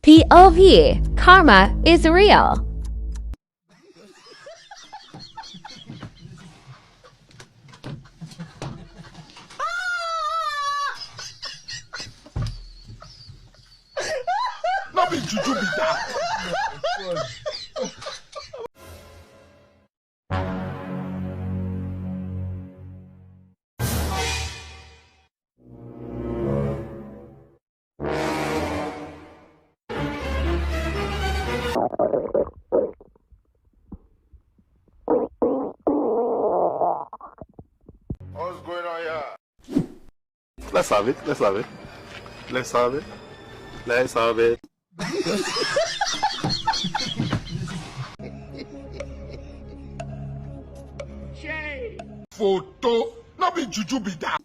POV, karma is real. Not be juju be that. What's going on here? Let's have it. Let's have it. Let's have it. Let's have it. Photo. Not be juju be that.